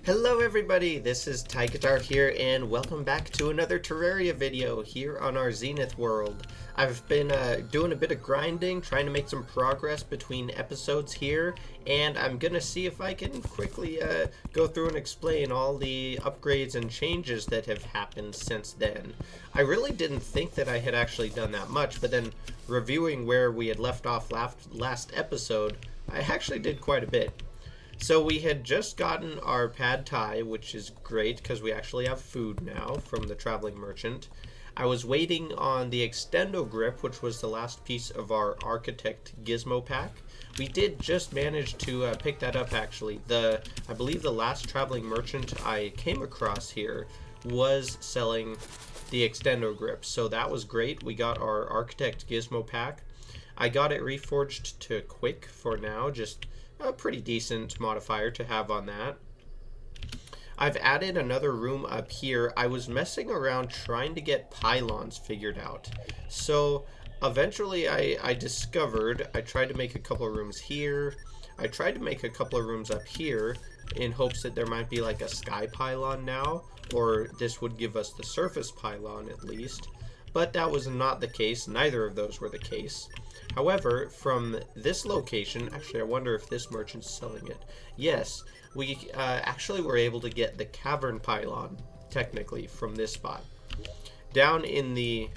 Hello everybody, this is Tigitar here, and welcome back to another Terraria video here on our Zenith world. I've been doing a bit of grinding, trying to make some progress between episodes here, and I'm gonna see if I can quickly go through and explain all the upgrades and changes that have happened since then. I really didn't think that I had actually done that much, but then reviewing where we had left off last episode, I actually did quite a bit. So we had just gotten our pad thai, which is great because we actually have food now from the traveling merchant. I was waiting on the extendo grip, which was the last piece of our architect gizmo pack. We did just manage to pick that up actually. I believe the last traveling merchant I came across here was selling the extendo grip, so that was great. We got our architect gizmo pack. I got it reforged to quick for now, just a pretty decent modifier to have on that. I've added another room up here. I was messing around trying to get pylons figured out. So eventually I discovered, I tried to make a couple of rooms here. I tried to make a couple of rooms up here in hopes that there might be like a sky pylon now, or this would give us the surface pylon at least. But that was not the case. Neither of those were the case. However, from this location, actually I wonder if this merchant's selling it. Yes, we actually were able to get the cavern pylon, technically, from this spot. Down in the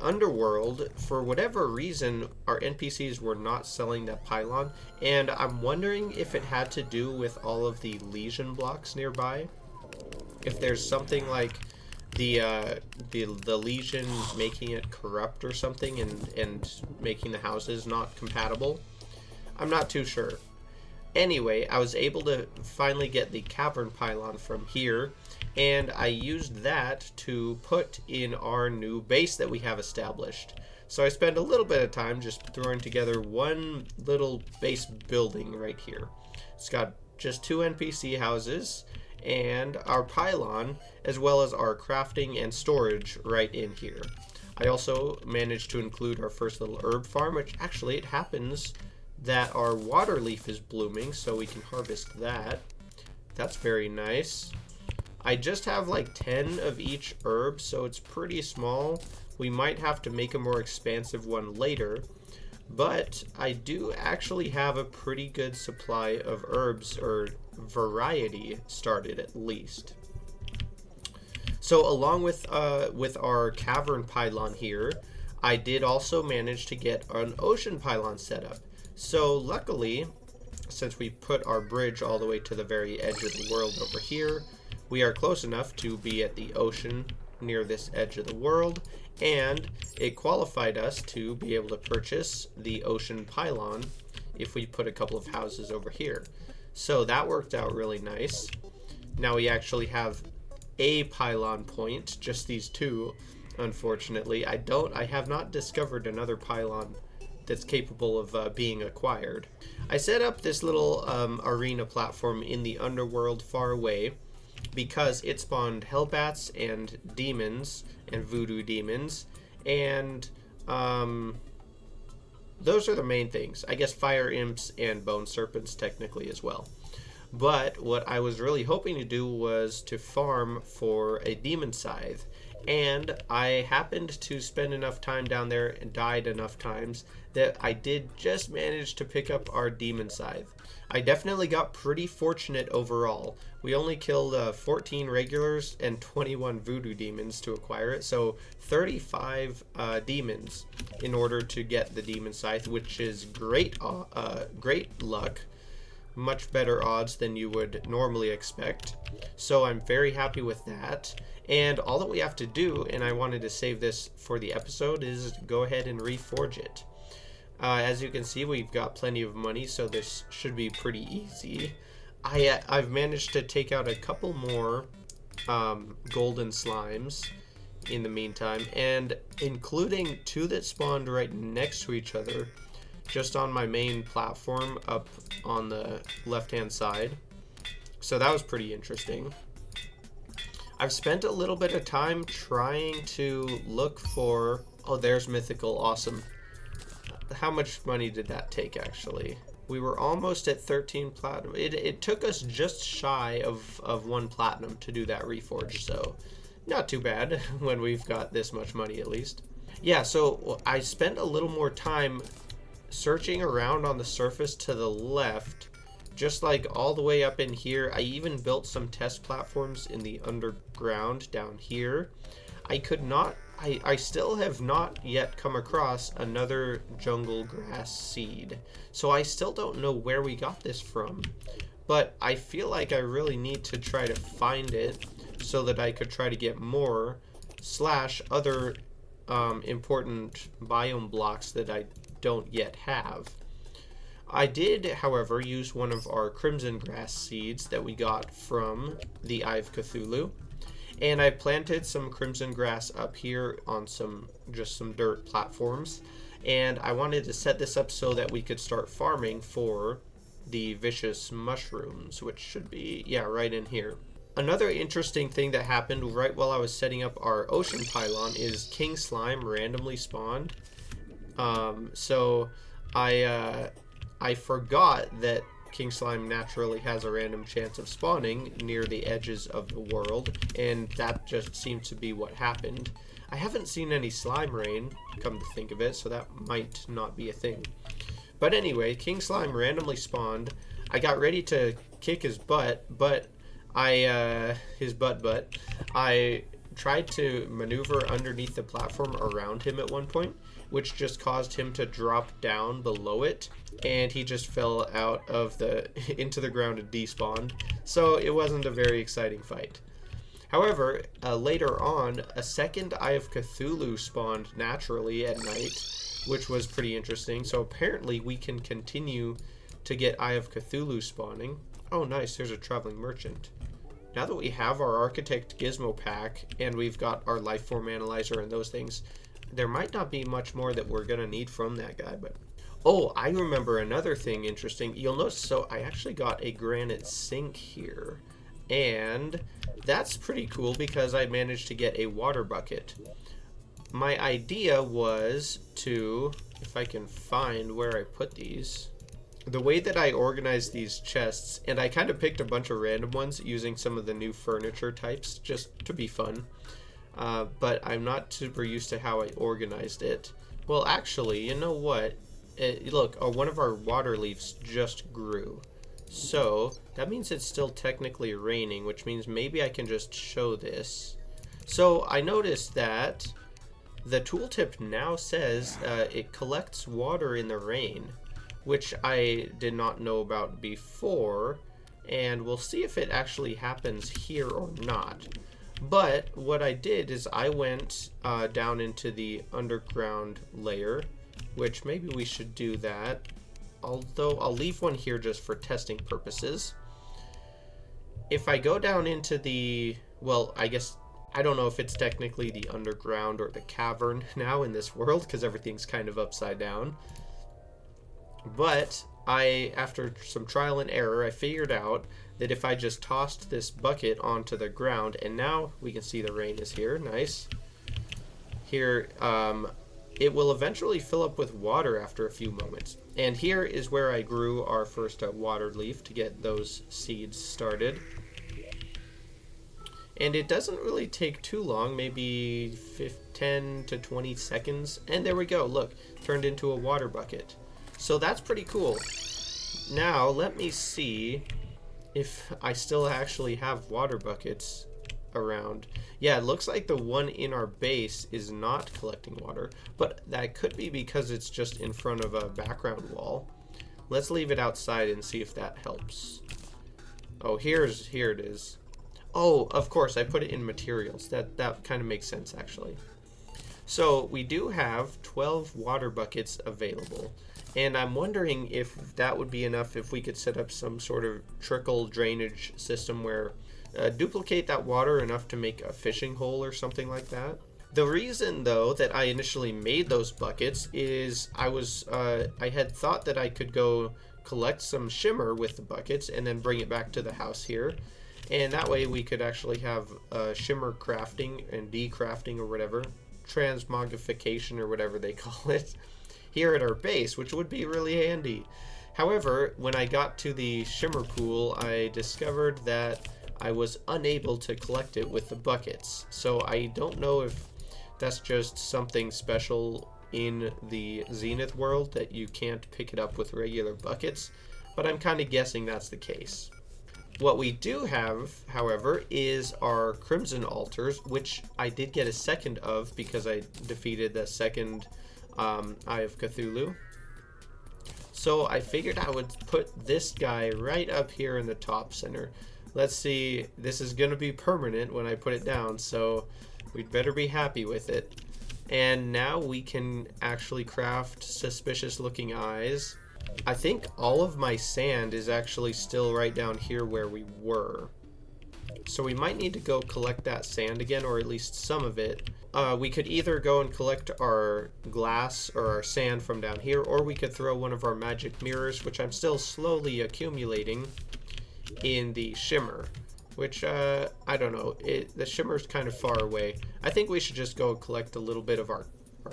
underworld, for whatever reason, our NPCs were not selling that pylon, and I'm wondering if it had to do with all of the legion blocks nearby. If there's something like the legion making it corrupt or something and making the houses not compatible. I'm not too sure. Anyway, I was able to finally get the cavern pylon from here, and I used that to put in our new base that we have established. So I spent a little bit of time just throwing together one little base building right here. It's got just 2 NPC houses and our pylon, as well as our crafting and storage right in here. I also managed to include our first little herb farm, which actually it happens that our water leaf is blooming, so we can harvest that. That's very nice. I just have like 10 of each herb, so it's pretty small. We might have to make a more expansive one later, but I do actually have a pretty good supply of herbs, or variety started at least. So along with our cavern pylon here, I did also manage to get an ocean pylon set up. So luckily, since we put our bridge all the way to the very edge of the world over here, we are close enough to be at the ocean near this edge of the world, and it qualified us to be able to purchase the ocean pylon if we put a couple of houses over here. So that worked out really nice. Now we actually have a pylon point, just these 2, unfortunately. I have not discovered another pylon that's capable of being acquired. I set up this little arena platform in the underworld far away because it spawned hellbats and demons and voodoo demons, and those are the main things. I guess fire imps and bone serpents technically as well. But what I was really hoping to do was to farm for a demon scythe. And I happened to spend enough time down there and died enough times that I did just manage to pick up our demon scythe. I definitely got pretty fortunate overall. We only killed 14 regulars and 21 voodoo demons to acquire it, so 35 demons in order to get the demon scythe, which is great luck. Much better odds than you would normally expect. So I'm very happy with that. And all that we have to do, and I wanted to save this for the episode, is go ahead and reforge it. As you can see, we've got plenty of money, so this should be pretty easy. I've managed to take out a couple more golden slimes in the meantime, and including 2 that spawned right next to each other, just on my main platform up on the left-hand side. So that was pretty interesting. I've spent a little bit of time trying to look for... Oh, there's mythical. Awesome. How much money did that take, actually? We were almost at 13 platinum. It took us just shy of 1 platinum to do that reforge, so not too bad when we've got this much money at least. Yeah, so I spent a little more time searching around on the surface to the left, just like all the way up in here. I even built some test platforms in the underground down here. I still have not yet come across another jungle grass seed. So I still don't know where we got this from. But I feel like I really need to try to find it so that I could try to get more / other important biome blocks that I don't yet have. I did, however, use one of our crimson grass seeds that we got from the Eye of Cthulhu. And I planted some crimson grass up here on some dirt platforms. And I wanted to set this up so that we could start farming for the vicious mushrooms, which should be, yeah, right in here. Another interesting thing that happened right while I was setting up our ocean pylon is King Slime randomly spawned. So I forgot that King Slime naturally has a random chance of spawning near the edges of the world, and that just seemed to be what happened. I haven't seen any slime rain, come to think of it, so that might not be a thing. But anyway, King Slime randomly spawned. I got ready to kick his butt, but I tried to maneuver underneath the platform around him at one point, which just caused him to drop down below it, and he just fell out of into the ground and despawned. So it wasn't a very exciting fight. However, later on, a second Eye of Cthulhu spawned naturally at night, which was pretty interesting. So apparently we can continue to get Eye of Cthulhu spawning. Oh nice, there's a traveling merchant. Now that we have our Architect Gizmo pack and we've got our Lifeform Analyzer and those things, there might not be much more that we're going to need from that guy. But oh, I remember another thing interesting. You'll notice, so I actually got a granite sink here. And that's pretty cool because I managed to get a water bucket. My idea was to, if I can find where I put these, the way that I organized these chests, and I kind of picked a bunch of random ones using some of the new furniture types just to be fun. But I'm not super used to how I organized it. Well, actually, you know what? Look, one of our water leaves just grew. So that means it's still technically raining, which means maybe I can just show this. So I noticed that the tooltip now says it collects water in the rain, which I did not know about before, and we'll see if it actually happens here or not. But what I did is I went down into the underground layer, which maybe we should do that. Although I'll leave one here just for testing purposes. If I go down into the, well, I guess, I don't know if it's technically the underground or the cavern now in this world, because everything's kind of upside down. But after some trial and error, I figured out that if I just tossed this bucket onto the ground, and now we can see the rain is here, nice. Here, it will eventually fill up with water after a few moments. And here is where I grew our first water leaf to get those seeds started. And it doesn't really take too long, maybe 10 to 20 seconds. And there we go, look, turned into a water bucket. So that's pretty cool. Now, let me see if I still actually have water buckets around. Yeah, it looks like the one in our base is not collecting water, but that could be because it's just in front of a background wall. Let's leave it outside and see if that helps. Oh, here it is. Oh, of course, I put it in materials. That kind of makes sense, actually. So we do have 12 water buckets available, and I'm wondering if that would be enough if we could set up some sort of trickle drainage system where duplicate that water enough to make a fishing hole or something like that. The reason, though, that I initially made those buckets is I had thought that I could go collect some shimmer with the buckets and then bring it back to the house here. And that way we could actually have shimmer crafting and decrafting or whatever, transmogrification or whatever they call it, here at our base, which would be really handy. However, when I got to the shimmer pool, I discovered that I was unable to collect it with the buckets. So I don't know if that's just something special in the Zenith world that you can't pick it up with regular buckets, but I'm kind of guessing that's the case. What we do have, however, is our Crimson Altars, which I did get a second of because I defeated the second Eye of Cthulhu. So I figured I would put this guy right up here in the top center. Let's see, this is going to be permanent when I put it down, so we'd better be happy with it. And now we can actually craft suspicious looking eyes. I think all of my sand is actually still right down here where we were. So we might need to go collect that sand again, or at least some of it. We could either go and collect our glass or our sand from down here, or we could throw one of our magic mirrors, which I'm still slowly accumulating, in the shimmer. Which, I don't know. The shimmer's kind of far away. I think we should just go and collect a little bit of our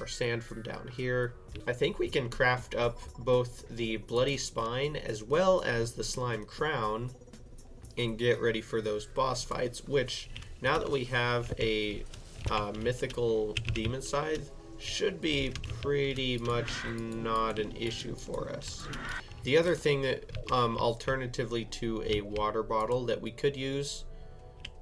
sand from down here. I think we can craft up both the bloody spine as well as the slime crown and get ready for those boss fights, which now that we have a mythical demon scythe, should be pretty much not an issue for us. The other thing that alternatively to a water bottle that we could use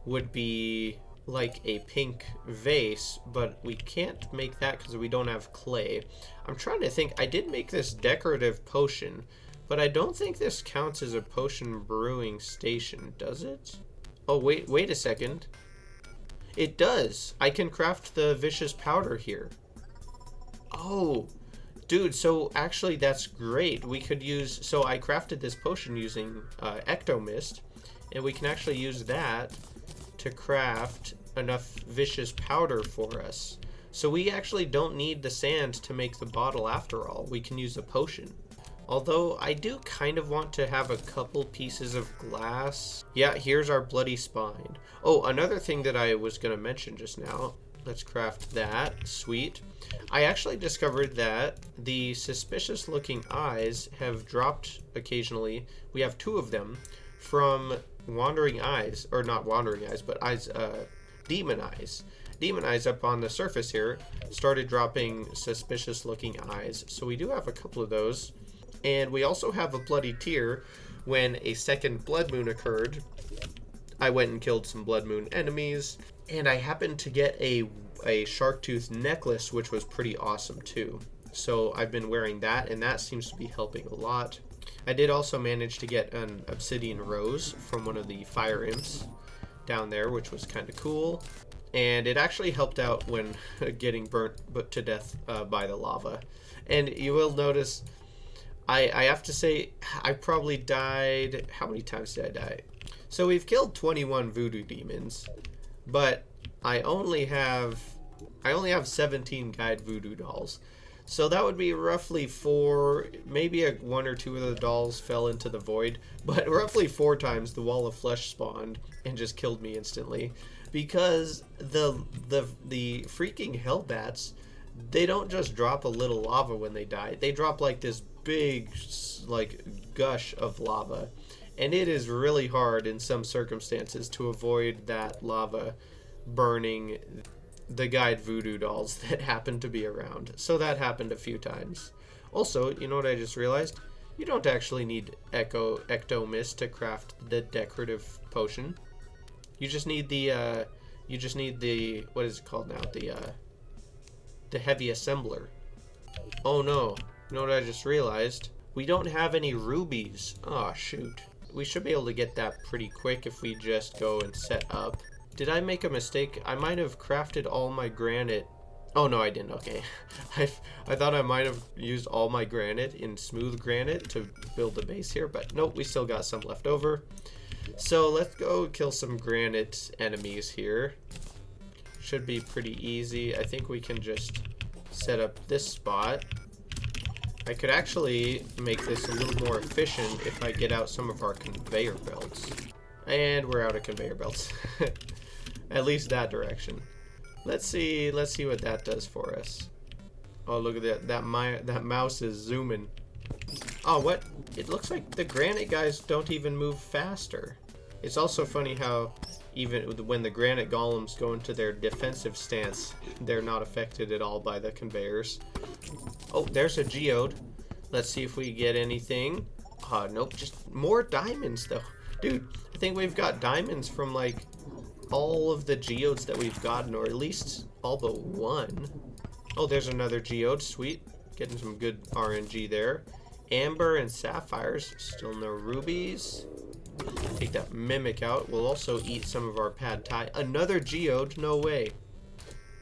would be like a pink vase, but we can't make that because we don't have clay. I'm trying to think. I did make this decorative potion, but I don't think this counts as a potion brewing station, does it? Oh, wait a second. It does. I can craft the vicious powder here. Oh, dude, so actually that's great. We could use, so I crafted this potion using ectomist, and we can actually use that to craft enough vicious powder for us. So we actually don't need the sand to make the bottle after all. We can use a potion. Although I do kind of want to have a couple pieces of glass. Yeah, here's our bloody spine. Oh, another thing that I was going to mention just now. Let's craft that. Sweet. I actually discovered that the suspicious looking eyes have dropped occasionally. We have 2 of them from wandering eyes, or not wandering eyes, but eyes, demon eyes. Demon eyes up on the surface here started dropping suspicious looking eyes. So we do have a couple of those. And we also have a bloody tear. When a second blood moon occurred, I went and killed some blood moon enemies, and I happened to get a shark tooth necklace, which was pretty awesome too. So I've been wearing that, and that seems to be helping a lot. I did also manage to get an obsidian rose from one of the fire imps down there, which was kind of cool. And it actually helped out when getting burnt to death by the lava. And you will notice, I have to say, I probably died, how many times did I die? So we've killed 21 voodoo demons, but I only have 17 guide voodoo dolls. So that would be roughly 4, maybe 1 or 2 of the dolls fell into the void, but roughly 4 times the wall of flesh spawned and just killed me instantly. Because the freaking hellbats, they don't just drop a little lava when they die. They drop like this big like gush of lava. And it is really hard in some circumstances to avoid that lava burning the guide voodoo dolls that happen to be around. So that happened a few times. Also, you know what I just realized? You don't actually need ectomist to craft the decorative potion. You just need the what is it called now? The heavy assembler. Oh no. You know what I just realized? We don't have any rubies. Oh shoot. We should be able to get that pretty quick if we just go and set up. Did I make a mistake? I might have crafted all my granite. Oh no, I didn't. Okay. I thought I might have used all my granite in smooth granite to build the base here, but nope, we still got some left over. So let's go kill some granite enemies here. Should be pretty easy. I think we can just set up this spot. I could actually make this a little more efficient if I get out some of our conveyor belts. And we're out of conveyor belts. At least that direction. Let's see what that does for us. Oh, look at that. That mouse is zooming. Oh, what? It looks like the granite guys don't even move faster. It's also funny how even when the granite golems go into their defensive stance, they're not affected at all by the conveyors. Oh, there's a geode. Let's see if we get anything. Nope, just more diamonds though. Dude, I think we've got diamonds from like all of the geodes that we've gotten, or at least all but one. Oh, there's another geode, sweet. Getting some good RNG there. Amber and sapphires, still no rubies. Take that mimic out. We'll also eat some of our pad thai. Another geode, no way.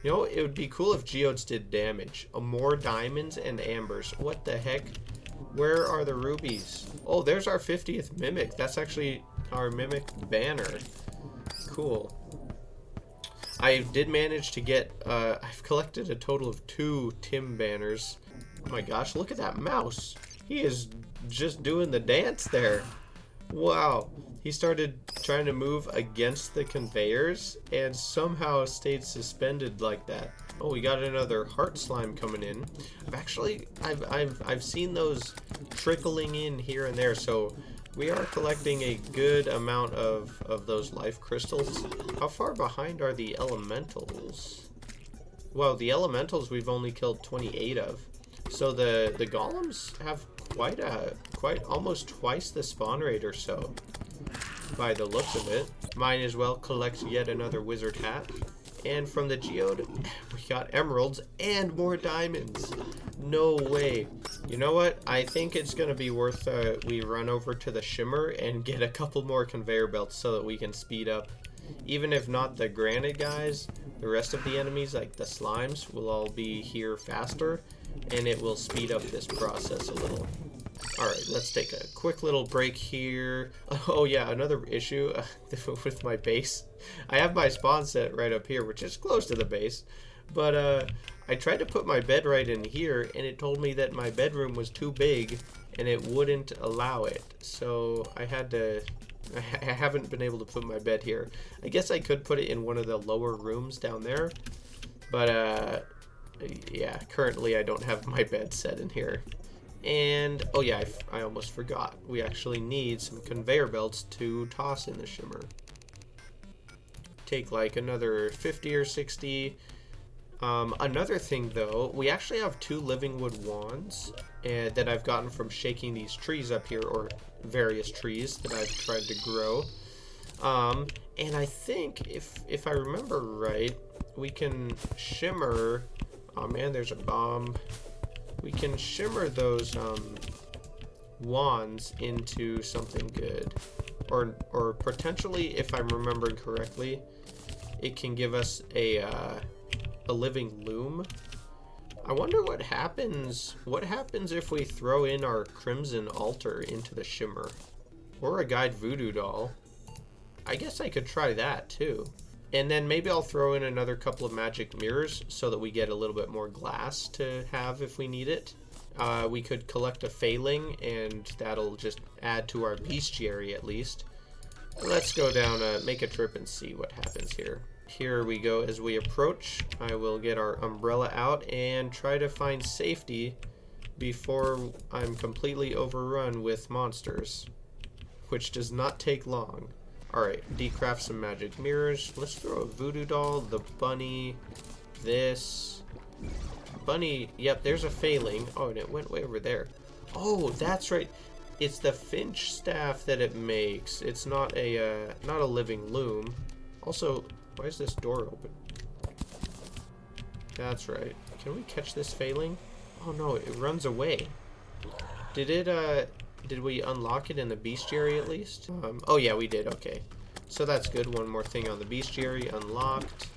You know, it would be cool if geodes did damage. More diamonds and ambers. What the heck? Where are the rubies? Oh, there's our 50th mimic. That's actually our mimic banner. Cool. I did manage to get, I've collected a total of 2 Tim banners. Oh my gosh, look at that mouse. He is just doing the dance there. Wow. He started trying to move against the conveyors and somehow stayed suspended like that. Oh, we got another heart slime coming in. I've seen those trickling in here and there, so we are collecting a good amount of those life crystals. How far behind are the elementals? Well, the elementals we've only killed 28 of. So the golems have quite almost twice the spawn rate or so, by the looks of it. Might as well collect yet another wizard hat. And from the geode, we got emeralds and more diamonds. No way. You know what? I think it's going to be worth we run over to the shimmer and get a couple more conveyor belts so that we can speed up. Even if not the granite guys, the rest of the enemies, like the slimes, will all be here faster, and it will speed up this process a little. Alright, let's take a quick little break here. Oh yeah, another issue with my base. I have my spawn set right up here, which is close to the base. But I tried to put my bed right in here, and it told me that my bedroom was too big, and it wouldn't allow it. So I haven't been able to put my bed here. I guess I could put it in one of the lower rooms down there. But yeah, currently I don't have my bed set in here. And, oh yeah, I almost forgot. We actually need some conveyor belts to toss in the shimmer. Take like another 50 or 60. Another thing though, we actually have 2 living wood wands that I've gotten from shaking these trees up here, or various trees that I've tried to grow. And I think, if I remember right, we can shimmer... Oh man, there's a bomb. We can shimmer those wands into something good. Or potentially, if I'm remembering correctly, it can give us a living loom. I wonder what happens if we throw in our crimson altar into the shimmer. Or a guide voodoo doll. I guess I could try that too. And then maybe I'll throw in another couple of magic mirrors so that we get a little bit more glass to have if we need it. We could collect a failing, and that'll just add to our bestiary at least. Let's go down, make a trip and see what happens here. Here we go. As we approach, I will get our umbrella out and try to find safety before I'm completely overrun with monsters, which does not take long. Alright, decraft some magic mirrors. Let's throw a voodoo doll, the bunny, this. Bunny, yep, there's a failing. Oh, and it went way over there. Oh, that's right. It's the finch staff that it makes. It's not a living loom. Also, why is this door open? That's right. Can we catch this failing? Oh no, it runs away. Did we unlock it in the bestiary at least? Oh yeah, we did, okay. So that's good. One more thing on the bestiary, unlocked.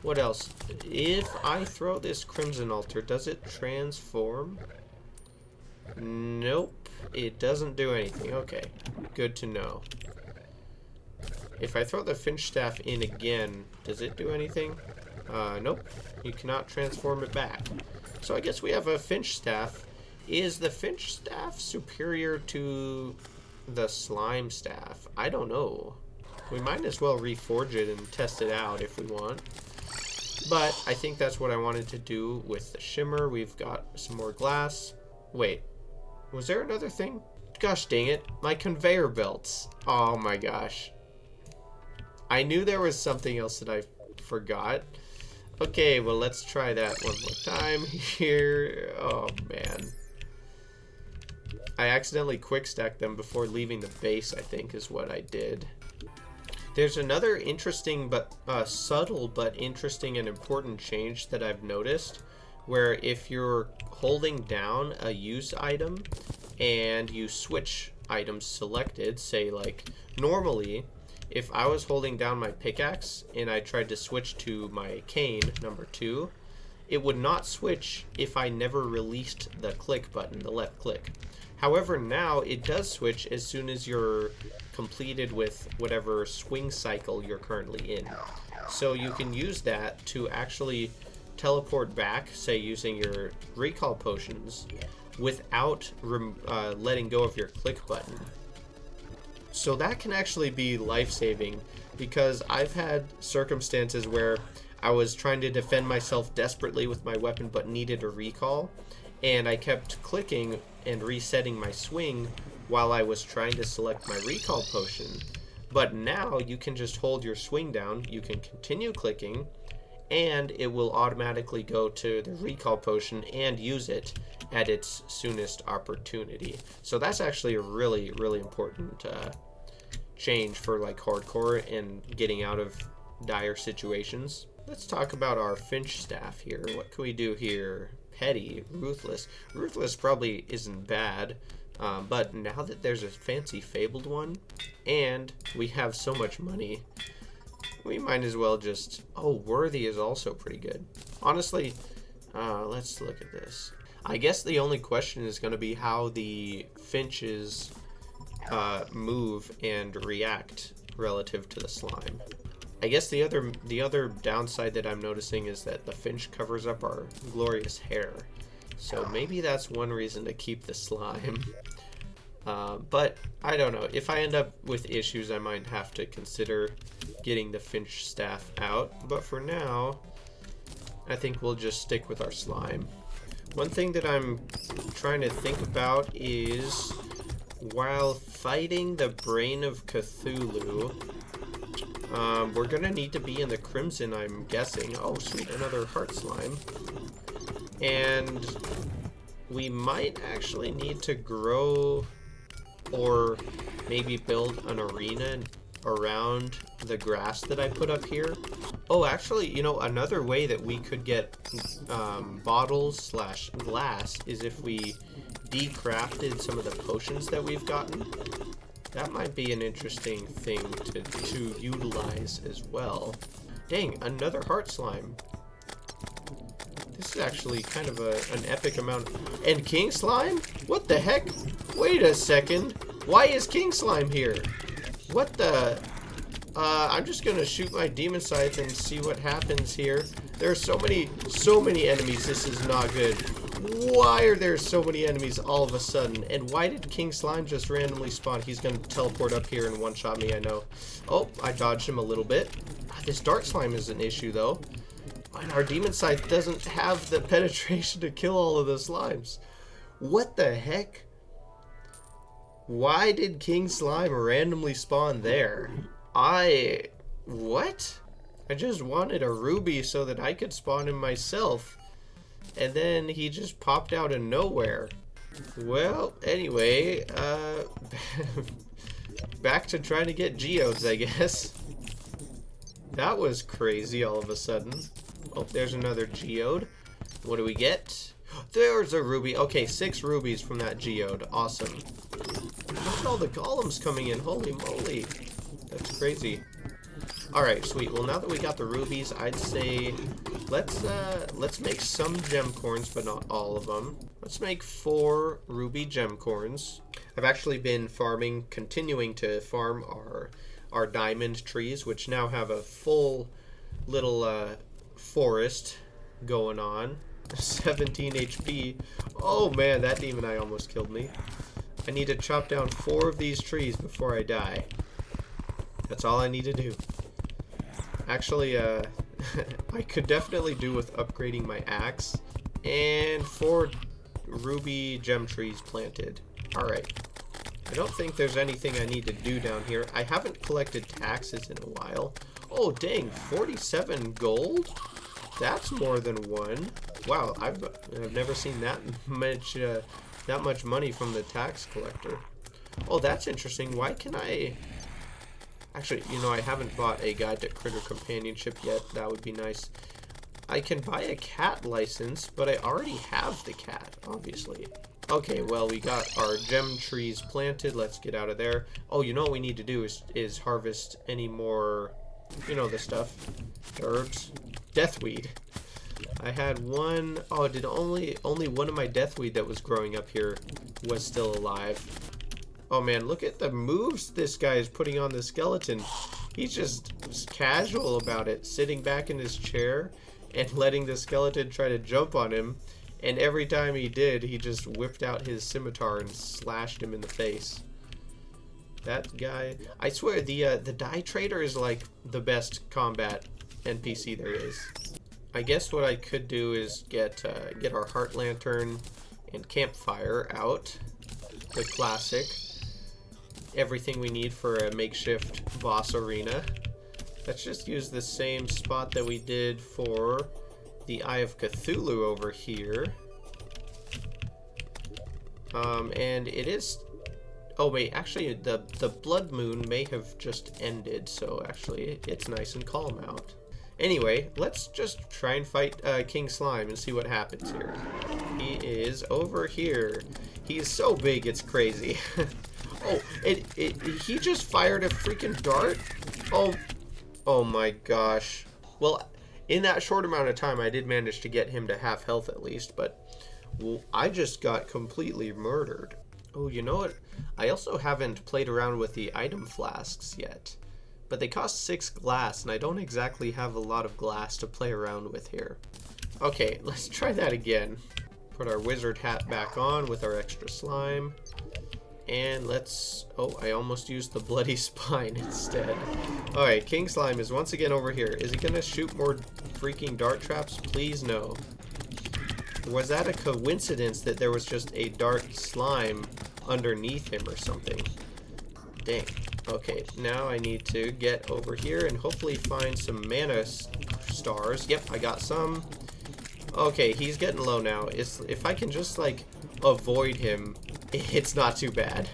What else? If I throw this crimson altar, does it transform? Nope, it doesn't do anything. Okay, good to know. If I throw the finch staff in again, does it do anything? Nope, you cannot transform it back. So I guess we have a finch staff. Is the finch staff superior to the slime staff? I don't know. We might as well reforge it and test it out if we want. But I think that's what I wanted to do with the shimmer. We've got some more glass. Wait. Was there another thing? Gosh dang it. My conveyor belts. Oh my gosh. I knew there was something else that I forgot. Okay, well, let's try that one more time here. Oh, man. I accidentally quick stacked them before leaving the base, I think, is what I did. There's another interesting but subtle but interesting and important change that I've noticed, where if you're holding down a use item and you switch items selected, say like normally if I was holding down my pickaxe and I tried to switch to my cane number 2, it would not switch if I never released the click button, the left click. However, now it does switch as soon as you're completed with whatever swing cycle you're currently in. So you can use that to actually teleport back, say using your recall potions, without letting go of your click button. So that can actually be life-saving, because I've had circumstances where I was trying to defend myself desperately with my weapon but needed a recall, and I kept clicking and resetting my swing while I was trying to select my recall potion. But now you can just hold your swing down, you can continue clicking, and it will automatically go to the recall potion and use it at its soonest opportunity. So that's actually a really, really important change for like hardcore and getting out of dire situations. Let's talk about our Finch staff here. What can we do here? Petty, ruthless. Ruthless probably isn't bad, but now that there's a fancy fabled one and we have so much money, we might as well just... Oh, worthy is also pretty good. Honestly, let's look at this. I guess the only question is going to be how the Finches move and react relative to the slime. I guess the other downside that I'm noticing is that the Finch covers up our glorious hair. So maybe that's one reason to keep the slime. But I don't know. If I end up with issues, I might have to consider getting the Finch staff out. But for now, I think we'll just stick with our slime. One thing that I'm trying to think about is, while fighting the Brain of Cthulhu, we're gonna need to be in the Crimson, I'm guessing. Oh, sweet, another heart slime. And we might actually need to grow or maybe build an arena around the grass that I put up here. Oh, actually, you know, another way that we could get bottles / glass is if we decrafted some of the potions that we've gotten. That might be an interesting thing to utilize as well. Dang, another heart slime. This is actually kind of an epic amount. And king slime? What the heck? Wait a second. Why is king slime here? What the... I'm just gonna shoot my demon sights and see what happens here. There are so many enemies. This is not good. Why are there so many enemies all of a sudden? And why did King Slime just randomly spawn? He's gonna teleport up here and one-shot me, I know. Oh, I dodged him a little bit. This Dark Slime is an issue, though. And our Demon Scythe doesn't have the penetration to kill all of the slimes. What the heck? Why did King Slime randomly spawn there? What? I just wanted a ruby so that I could spawn him myself. And then he just popped out of nowhere. Well, anyway, back to trying to get geodes, I guess. That was crazy all of a sudden. Oh, there's another geode. What do we get? There's a ruby. Okay, 6 rubies from that geode. Awesome. Look at all the golems coming in. Holy moly. That's crazy. Alright, sweet. Well, now that we got the rubies, I'd say let's make some gem corns, but not all of them. Let's make 4 ruby gem corns. I've actually been continuing to farm our diamond trees, which now have a full little forest going on. 17 HP. Oh man, that demon eye almost killed me. I need to chop down 4 of these trees before I die. That's all I need to do. Actually, I could definitely do with upgrading my axe. And for ruby gem trees planted. Alright. I don't think there's anything I need to do down here. I haven't collected taxes in a while. Oh, dang, 47 gold? That's more than one. Wow, I've never seen that much money from the tax collector. Oh, that's interesting. Why can I... Actually, you know, I haven't bought a guide to critter companionship yet. That would be nice. I can buy a cat license, but I already have the cat, obviously. Okay, well, we got our gem trees planted. Let's get out of there. Oh, you know what we need to do is harvest any more, you know, the stuff. The herbs. Deathweed. I had one... Oh, did only one of my deathweed that was growing up here was still alive. Oh man, look at the moves this guy is putting on the skeleton. He's just casual about it, sitting back in his chair and letting the skeleton try to jump on him. And every time he did, he just whipped out his scimitar and slashed him in the face. That guy... I swear, the die trader is like the best combat NPC there is. I guess what I could do is get our heart lantern and campfire out. The classic. Everything we need for a makeshift boss arena. Let's just use the same spot that we did for the Eye of Cthulhu over here. And it is... Oh wait, actually the blood moon may have just ended, so actually it's nice and calm out. Anyway, let's just try and fight King Slime and see what happens here. He is over here. He's so big, it's crazy. Oh, he just fired a freaking dart? Oh my gosh. Well, in that short amount of time, I did manage to get him to half health at least, but well, I just got completely murdered. Oh, you know what? I also haven't played around with the item flasks yet, but they cost 6 glass, and I don't exactly have a lot of glass to play around with here. Okay, let's try that again. Put our wizard hat back on with our extra slime. And let's... Oh, I almost used the bloody spine instead. Alright, King Slime is once again over here. Is he gonna shoot more freaking dart traps? Please no. Was that a coincidence that there was just a dart slime underneath him or something? Dang. Okay, now I need to get over here and hopefully find some mana stars. Yep, I got some. Okay, he's getting low now. If I can just, like, avoid him, it's not too bad.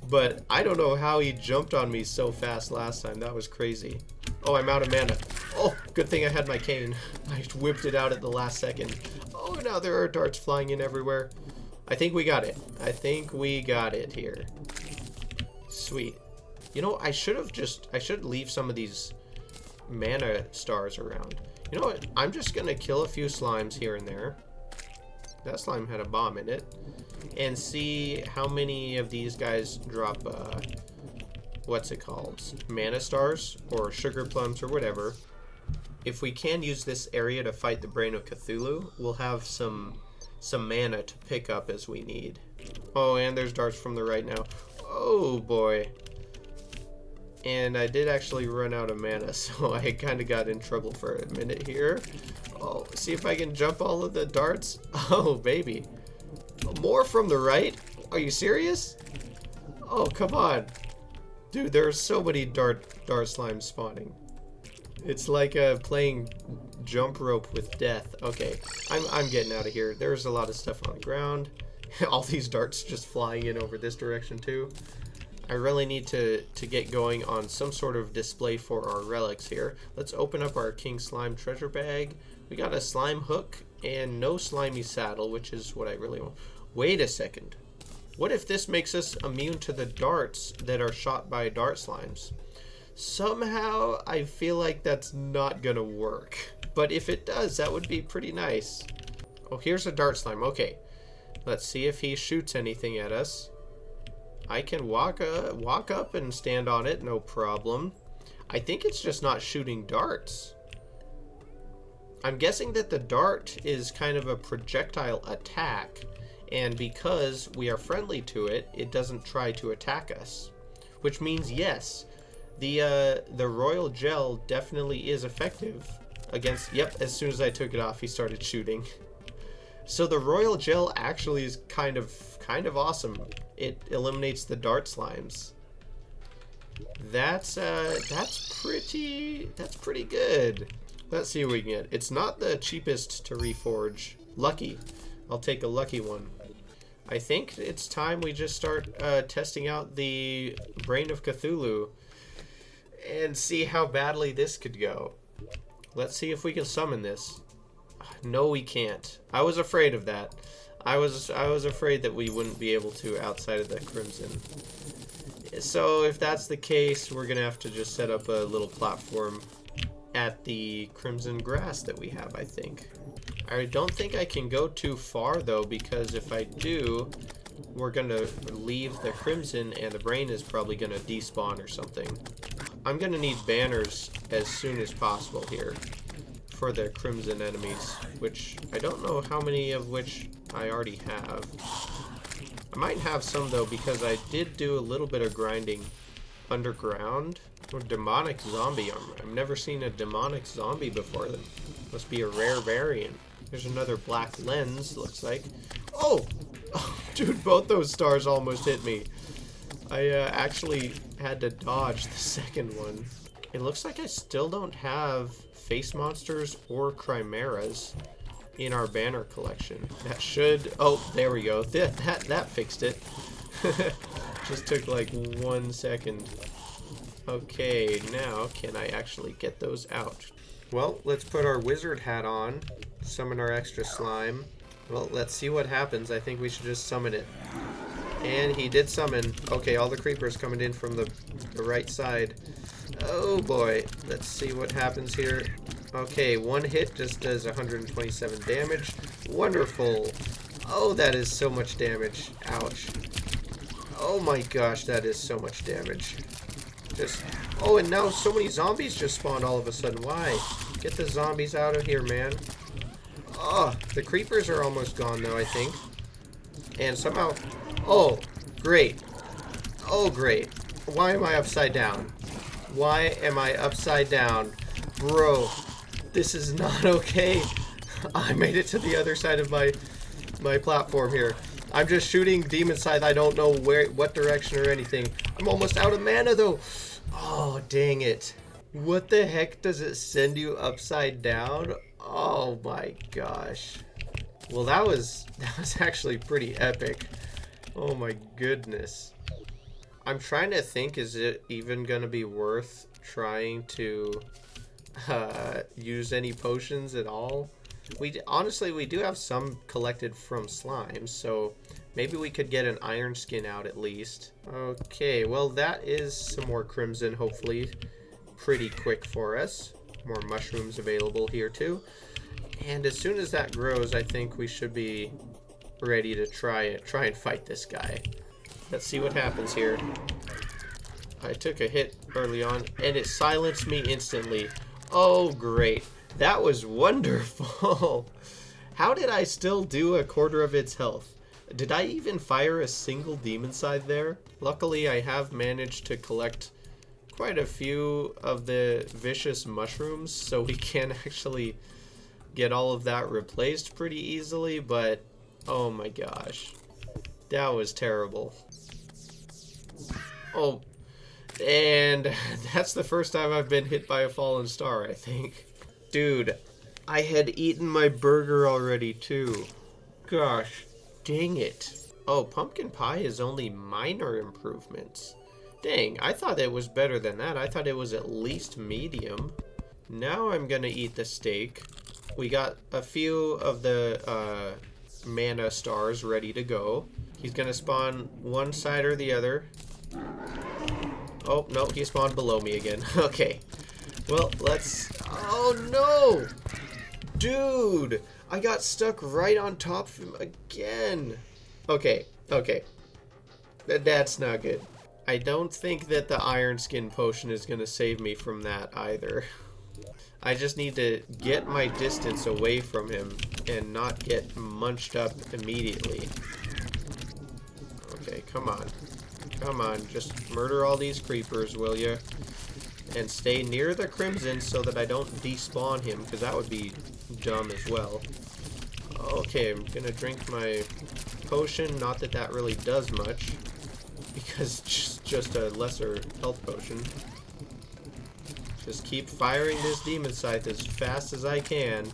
But I don't know how he jumped on me so fast last time. That was crazy. Oh, I'm out of mana. Oh, good thing I had my cane. I whipped it out at the last second. Oh, now there are darts flying in everywhere. I think we got it. I think we got it here. Sweet. You know, I should leave some of these mana stars around. You know what? I'm just gonna kill a few slimes here and there. That slime had a bomb in it. And see how many of these guys drop, what's it called? Mana stars or sugar plums or whatever. If we can use this area to fight the Brain of Cthulhu, we'll have some mana to pick up as we need. Oh, and there's darts from the right now. Oh boy. And I did actually run out of mana, so I kind of got in trouble for a minute here. Oh, see if I can jump all of the darts. Oh, baby. More from the right? Are you serious? Oh, come on. Dude, there are so many dart slimes spawning. It's like playing jump rope with death. Okay, I'm getting out of here. There's a lot of stuff on the ground. All these darts just flying in over this direction too. I really need to get going on some sort of display for our relics here. Let's open up our King Slime treasure bag. We got a slime hook and no slimy saddle, which is what I really want. Wait a second. What if this makes us immune to the darts that are shot by dart slimes? Somehow, I feel like that's not gonna work. But if it does, that would be pretty nice. Oh, here's a dart slime. Okay. Let's see if he shoots anything at us. I can walk up and stand on it, no problem. I think it's just not shooting darts. I'm guessing that the dart is kind of a projectile attack, and because we are friendly to it, it doesn't try to attack us. Which means, yes, the royal gel definitely is effective against... Yep, as soon as I took it off, he started shooting. So the royal gel actually is kind of awesome. It eliminates the dart slimes. That's pretty good. Let's see what we can get. It's not the cheapest to reforge. Lucky. I'll take a lucky one. I think it's time we just start testing out the Brain of Cthulhu and see how badly this could go. Let's see if we can summon this. No, we can't. I was afraid of that. I was afraid that we wouldn't be able to outside of the Crimson. So if that's the case, we're gonna have to just set up a little platform at the Crimson grass that we have, I think. I don't think I can go too far though, because if I do, we're gonna leave the Crimson and the Brain is probably gonna despawn or something. I'm gonna need banners as soon as possible here for the Crimson enemies, which I don't know how many of which I already have. I might have some though, because I did do a little bit of grinding underground. Or demonic zombie armor. I've never seen a demonic zombie before. That must be a rare variant. There's another black lens, looks like. Oh! Dude, both those stars almost hit me. I actually had to dodge the second one. It looks like I still don't have face monsters or chimeras in our banner collection. That should... Oh, there we go. That fixed it. Just took like 1 second. Okay, now can I actually get those out? Well, let's put our wizard hat on. Summon our extra slime. Well, let's see what happens. I think we should just summon it. And he did summon. Okay, all the creepers coming in from the right side. Oh boy. Let's see what happens here. Okay, one hit just does 127 damage. Wonderful. Oh, that is so much damage. Ouch. Oh my gosh, that is so much damage. Oh, and now so many zombies just spawned all of a sudden. Why? Get the zombies out of here, man. Oh, the creepers are almost gone, though, I think. And somehow... Oh, great. Oh, great. Why am I upside down? Why am I upside down? Bro, this is not okay. I made it to the other side of my platform here. I'm just shooting demon scythe. I don't know what direction or anything. I'm almost out of mana, though. Oh, dang it. What the heck does it send you upside down? Oh my gosh. Well, that was actually pretty epic. Oh my goodness. I'm trying to think, is it even gonna be worth trying to use any potions at all? Honestly, we do have some collected from slimes, so maybe we could get an iron skin out at least. Okay, well that is some more crimson, hopefully pretty quick for us. More mushrooms available here too. And as soon as that grows, I think we should be ready to try and fight this guy. Let's see what happens here. I took a hit early on and it silenced me instantly. Oh great. That was wonderful. How did I still do a quarter of its health? Did I even fire a single demon scythe there? Luckily, I have managed to collect quite a few of the vicious mushrooms, so we can actually get all of that replaced pretty easily, but oh my gosh. That was terrible. Oh, and that's the first time I've been hit by a fallen star, I think. Dude, I had eaten my burger already too. Gosh, dang it. Oh, pumpkin pie is only minor improvements. Dang, I thought it was better than that. I thought it was at least medium. Now I'm gonna eat the steak. We got a few of the mana stars ready to go. He's gonna spawn one side or the other. Oh, no, he spawned below me again. Okay. Well, let's... Oh, no! Dude! I got stuck right on top of him again. Okay, okay. That's not good. I don't think that the iron skin potion is going to save me from that either. I just need to get my distance away from him and not get munched up immediately. Okay, come on. Come on, just murder all these creepers, will you? And stay near the crimson so that I don't despawn him, because that would be dumb as well. Okay, I'm gonna drink my potion. Not that that really does much, because it's just a lesser health potion. Just keep firing this demon scythe as fast as I can.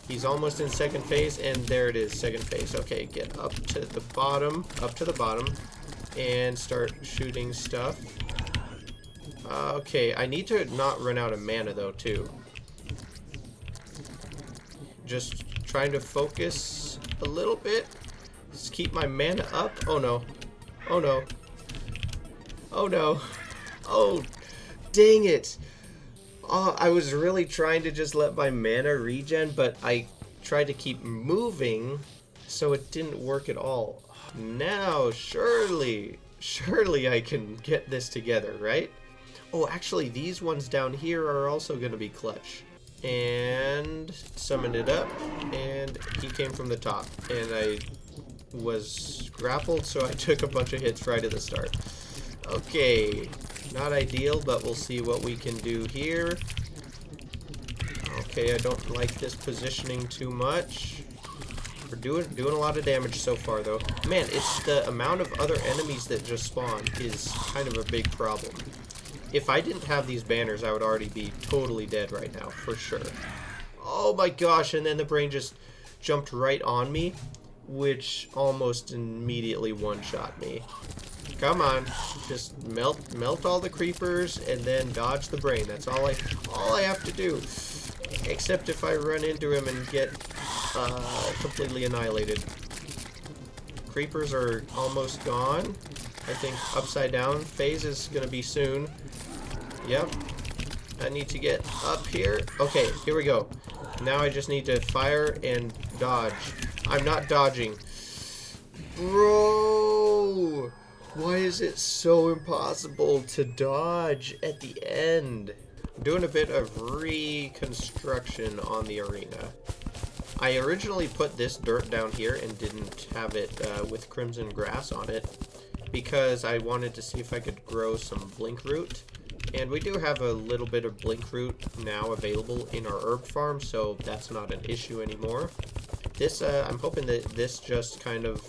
He's almost in second phase, and there it is, second phase. Okay, get up to the bottom, and start shooting stuff. Okay, I need to not run out of mana, though, too. Just trying to focus a little bit. Just keep my mana up. Oh, no. Oh, no. Oh, no. Oh, dang it. Oh, I was really trying to just let my mana regen, but I tried to keep moving, so it didn't work at all. Now, surely I can get this together, right? Oh, actually, these ones down here are also going to be clutch. And summoned it up, and he came from the top, and I was grappled, so I took a bunch of hits right at the start. Okay, not ideal, but we'll see what we can do here. Okay, I don't like this positioning too much. We're doing a lot of damage so far, though. Man, it's the amount of other enemies that just spawn is kind of a big problem. If I didn't have these banners, I would already be totally dead right now, for sure. Oh my gosh, and then the brain just jumped right on me, which almost immediately one-shot me. Come on, just melt all the creepers and then dodge the brain. That's all I have to do. Except if I run into him and get completely annihilated. Creepers are almost gone. I think upside down phase is gonna be soon. Yep. I need to get up here. Okay, here we go. Now I just need to fire and dodge. I'm not dodging. Bro! Why is it so impossible to dodge at the end? I'm doing a bit of reconstruction on the arena. I originally put this dirt down here and didn't have it with crimson grass on it because I wanted to see if I could grow some blink root. And we do have a little bit of blink root now available in our herb farm, so that's not an issue anymore. This, I'm hoping that this just kind of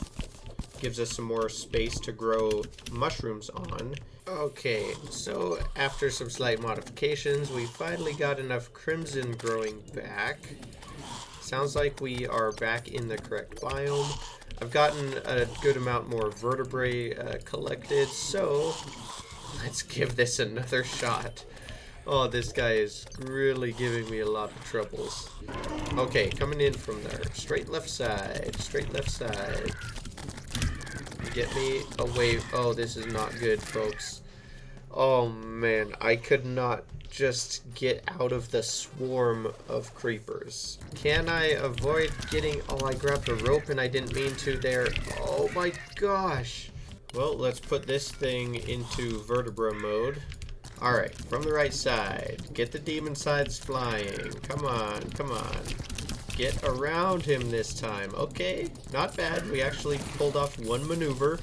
gives us some more space to grow mushrooms on. Okay, so after some slight modifications, we finally got enough crimson growing back. Sounds like we are back in the correct biome. I've gotten a good amount more vertebrae collected, so let's give this another shot. Oh, this guy is really giving me a lot of troubles. Okay, coming in from there. Straight left side, straight left side. Get me away. Oh, this is not good, folks. Oh, man. I could not just get out of the swarm of creepers. Can I avoid getting... Oh, I grabbed a rope and I didn't mean to there. Oh, my gosh. Well, let's put this thing into vertebra mode. Alright, from the right side. Get the demon sides flying. Come on, come on. Get around him this time. Okay, not bad. We actually pulled off one maneuver.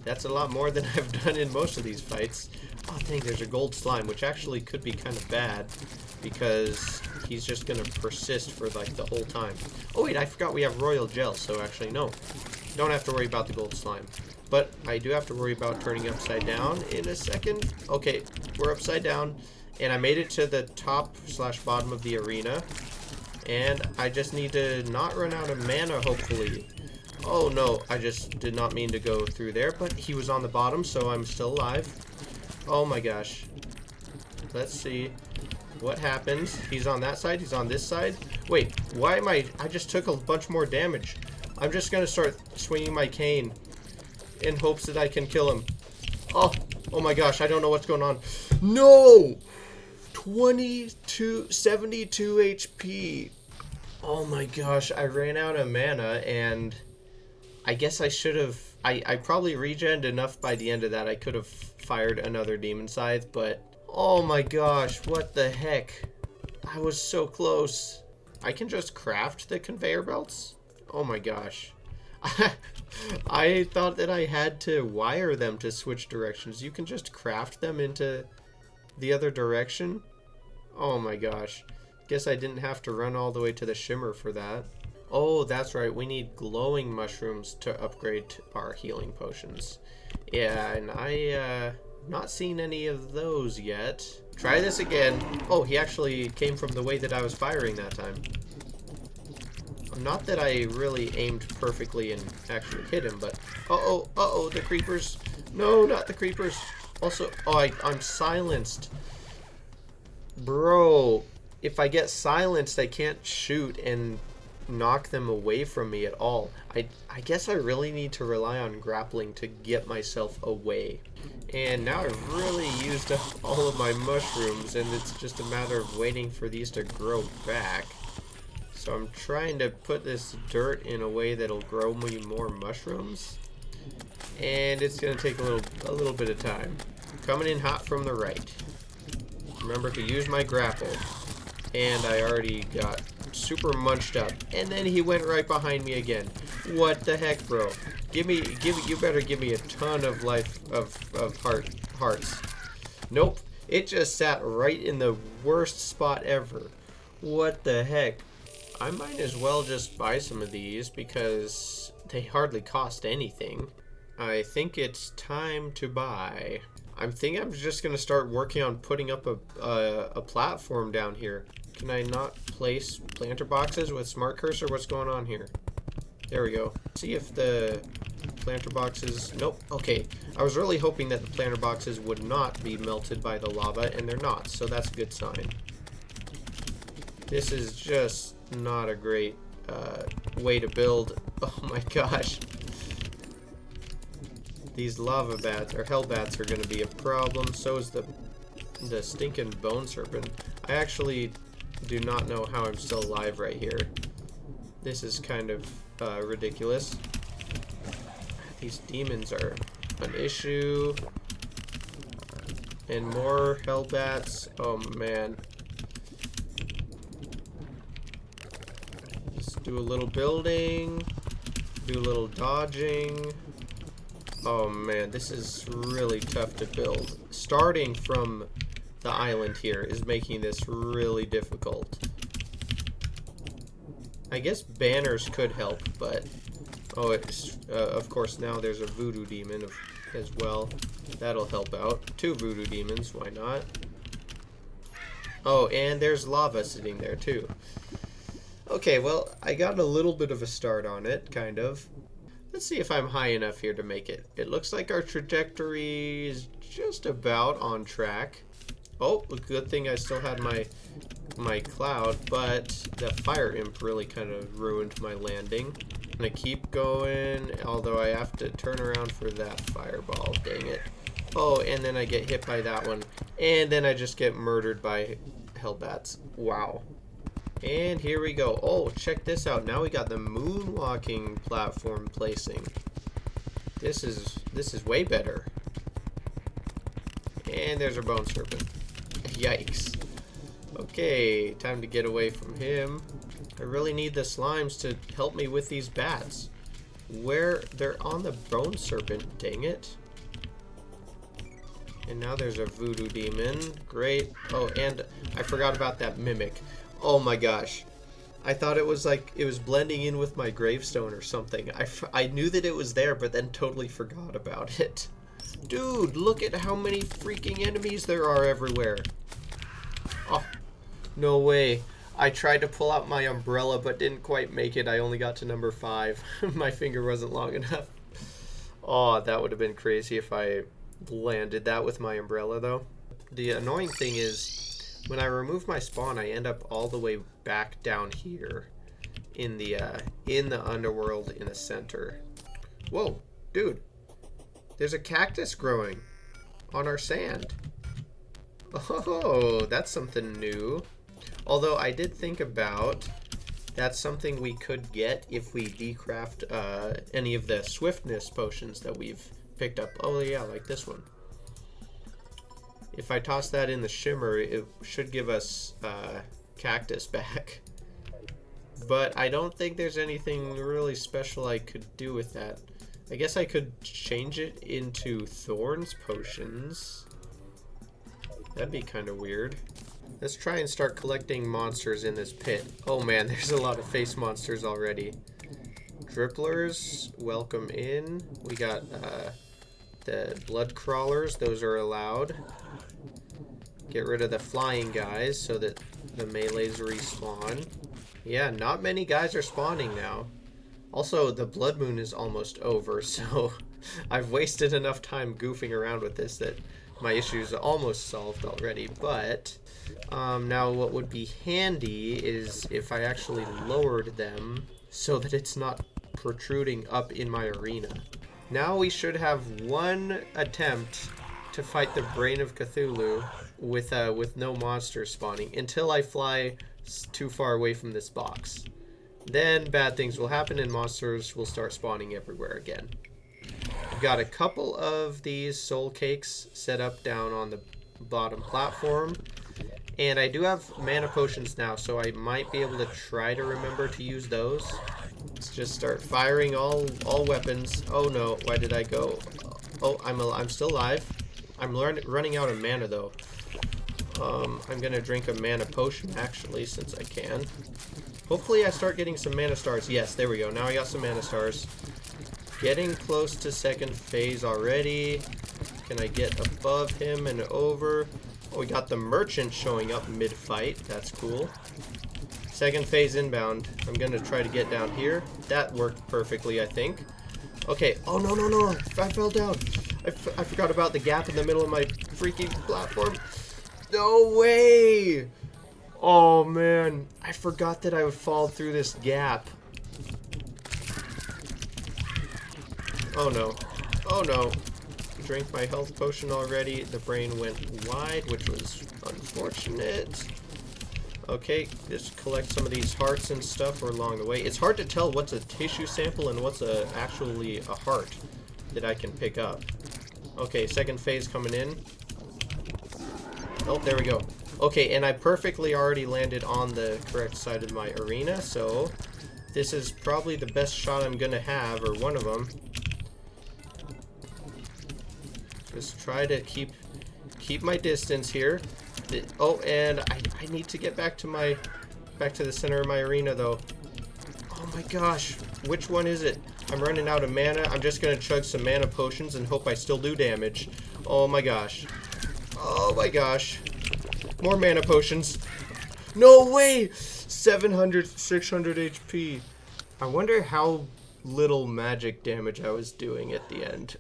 That's a lot more than I've done in most of these fights. Oh, dang, there's a gold slime, which actually could be kind of bad because he's just going to persist for, like, the whole time. Oh, wait, I forgot we have royal gel, so actually, no. Don't have to worry about the gold slime. But I do have to worry about turning upside down in a second. Okay, we're upside down, and I made it to the top / bottom of the arena. And I just need to not run out of mana, hopefully. Oh no, I just did not mean to go through there, but he was on the bottom, so I'm still alive. Oh my gosh. Let's see what happens. He's on that side, he's on this side. Wait, why am I just took a bunch more damage. I'm just gonna start swinging my cane in hopes that I can kill him. Oh my gosh, I don't know what's going on. No! 72 HP. Oh my gosh, I ran out of mana, and I guess I should have... I probably regened enough by the end of that. I could have fired another demon scythe, but... Oh my gosh, what the heck? I was so close. I can just craft the conveyor belts? Oh my gosh. I thought that I had to wire them to switch directions. You can just craft them into the other direction? Oh my gosh. Guess I didn't have to run all the way to the shimmer for that. Oh, that's right. We need glowing mushrooms to upgrade our healing potions. Yeah, and not seen any of those yet. Try this again. Oh, he actually came from the way that I was firing that time. Not that I really aimed perfectly and actually hit him, but... Uh-oh, the creepers. No, not the creepers. Also, oh, I'm silenced. Bro, if I get silenced, I can't shoot and knock them away from me at all. I guess I really need to rely on grappling to get myself away. And now I've really used up all of my mushrooms, and it's just a matter of waiting for these to grow back. So I'm trying to put this dirt in a way that'll grow me more mushrooms. And it's going to take a little bit of time. Coming in hot from the right. Remember to use my grapple. And I already got super munched up. And then he went right behind me again. What the heck, bro? You better give me a ton of life of hearts. Nope. It just sat right in the worst spot ever. What the heck? I might as well just buy some of these because they hardly cost anything. I think it's time to buy. I'm thinking I'm just going to start working on putting up a platform down here. Can I not place planter boxes with smart cursor? What's going on here? There we go. See if the planter boxes... Nope. Okay. I was really hoping that the planter boxes would not be melted by the lava, and they're not, so that's a good sign. This is just not a great way to build. Oh my gosh. These lava bats, or hell bats, are going to be a problem. So is the stinking bone serpent. I actually do not know how I'm still alive right here. This is kind of ridiculous. These demons are an issue. And more hell bats. Oh man. Do a little building, do a little dodging. Oh man, this is really tough to build. Starting from the island here is making this really difficult. I guess banners could help, but oh, it's of course now there's a voodoo demon as well. That'll help out. 2 voodoo demons, why not? Oh, and there's lava sitting there too. Okay, well, I got a little bit of a start on it, kind of. Let's see if I'm high enough here to make it. It looks like our trajectory is just about on track. Oh, good thing I still had my cloud, but the fire imp really kind of ruined my landing. I'm gonna keep going, although I have to turn around for that fireball, dang it. Oh, and then I get hit by that one, and then I just get murdered by hellbats. Wow. And here we go. Oh, check this out. Now we got the moonwalking platform placing. This is way better. And there's our bone serpent. Yikes. Okay, time to get away from him. I really need the slimes to help me with these bats. Where they're on the bone serpent, dang it. And now there's a voodoo demon. Great. Oh, and I forgot about that mimic. Oh my gosh. I thought it was like it was blending in with my gravestone or something. I knew that it was there, but then totally forgot about it. Dude, look at how many freaking enemies there are everywhere. Oh, no way. I tried to pull out my umbrella, but didn't quite make it. I only got to number 5. My finger wasn't long enough. Oh, that would have been crazy if I landed that with my umbrella, though. The annoying thing is, when I remove my spawn, I end up all the way back down here in the underworld in the center. Whoa, dude. There's a cactus growing on our sand. Oh, that's something new. Although I did think about that's something we could get if we decraft any of the swiftness potions that we've picked up. Oh yeah, like this one. If I toss that in the shimmer, it should give us cactus back. But I don't think there's anything really special I could do with that. I guess I could change it into thorns potions. That'd be kind of weird. Let's try and start collecting monsters in this pit. Oh man, there's a lot of face monsters already. Dripplers, welcome in. We got the blood crawlers, those are allowed. Get rid of the flying guys so that the melees respawn. Yeah, not many guys are spawning now. Also, the blood moon is almost over, so I've wasted enough time goofing around with this that my issues are almost solved already. But now what would be handy is if I actually lowered them so that it's not protruding up in my arena. Now we should have one attempt to fight the Brain of Cthulhu with no monsters spawning until I fly too far away from this box. Then bad things will happen and monsters will start spawning everywhere again. I've got a couple of these soul cakes set up down on the bottom platform. And I do have mana potions now, so I might be able to try to remember to use those. Let's just start firing all weapons. Oh no, why did I go? Oh, I'm still alive. I'm running out of mana though. I'm gonna drink a mana potion actually, since I can. Hopefully I start getting some mana stars. Yes, there we go. Now I got some mana stars. Getting close to second phase already. Can I get above him and over? Oh, we got the merchant showing up mid-fight. That's cool. Second phase inbound. I'm going to try to get down here. That worked perfectly, I think. Okay. Oh, no, no, no. I fell down. I forgot about the gap in the middle of my freaking platform. No way. Oh, man. I forgot that I would fall through this gap. Oh, no. Oh, no. Drank my health potion already. The brain went wide, which was unfortunate. Okay, just collect some of these hearts and stuff along the way. It's hard to tell what's a tissue sample and what's actually a heart that I can pick up. Okay, second phase coming in. Oh, there we go. Okay, and I perfectly already landed on the correct side of my arena, so this is probably the best shot I'm gonna have, or one of them. Just try to keep my distance here. Oh, and I need to get back to the center of my arena though. Oh my gosh, which one is it? I'm running out of mana. I'm just gonna chug some mana potions and hope I still do damage. Oh my gosh. Oh my gosh. More mana potions. No way! 700, 600 HP. I wonder how little magic damage I was doing at the end.